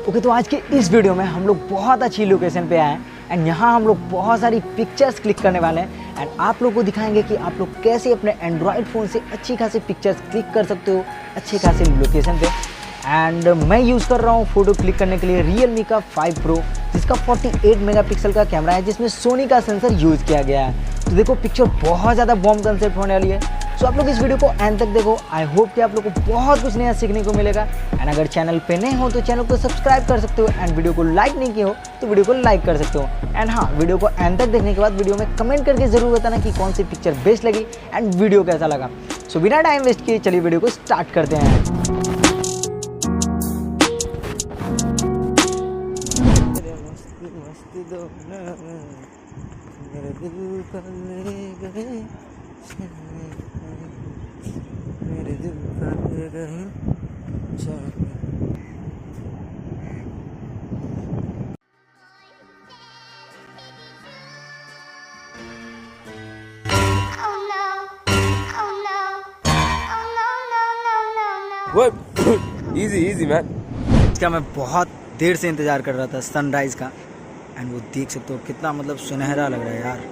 Okay, तो आज के इस वीडियो में हम लोग बहुत अच्छी लोकेशन पे आए हैं एंड यहाँ हम लोग बहुत सारी पिक्चर्स क्लिक करने वाले हैं एंड आप लोग को दिखाएंगे कि आप लोग कैसे अपने एंड्रॉयड फ़ोन से अच्छी खासी पिक्चर्स क्लिक कर सकते हो अच्छी खासी लोकेशन पे। एंड मैं यूज़ कर रहा हूँ फ़ोटो क्लिक करने के लिए Realme का 5 Pro, जिसका 48 मेगापिक्सल का कैमरा है, जिसमें सोनी का सेंसर यूज़ किया गया है। तो देखो पिक्चर बहुत ज़्यादा बॉम्ब कंसेप्ट होने वाली है। सो आप लोग इस वीडियो को एंड तक देखो। आई होप कि आप लोग को बहुत कुछ नया सीखने को मिलेगा। एंड अगर चैनल पे नए हो तो चैनल को सब्सक्राइब कर सकते हो एंड वीडियो को लाइक नहीं किए हो तो वीडियो को लाइक कर सकते हो। एंड हाँ, वीडियो को एंड तक देखने के बाद वीडियो में कमेंट करके ज़रूर बताना कि कौन सी पिक्चर बेस्ट लगी एंड वीडियो कैसा लगा। सो बिना टाइम वेस्ट किए चलिए वीडियो को स्टार्ट करते हैं। मेरे दिल का ले गए, मेरे दिल का ले गए। Easy man. इसका मैं बहुत देर से इंतज़ार कर रहा था सनराइज़ का एंड वो देख सकते हो कितना मतलब सुनहरा लग रहा है यार।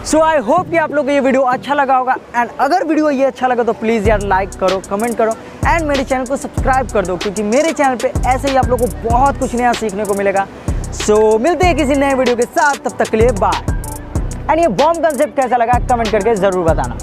सो आई होप कि आप लोग को ये वीडियो अच्छा लगा होगा एंड अगर वीडियो ये अच्छा लगा तो प्लीज़ यार लाइक करो, कमेंट करो एंड मेरे चैनल को सब्सक्राइब कर दो, क्योंकि मेरे चैनल पे ऐसे ही आप लोग को बहुत कुछ नया सीखने को मिलेगा। सो मिलते हैं किसी नए वीडियो के साथ, तब तक के लिए बाय। एंड ये बॉम्ब कंसेप्ट कैसा लगा कमेंट करके ज़रूर बताना।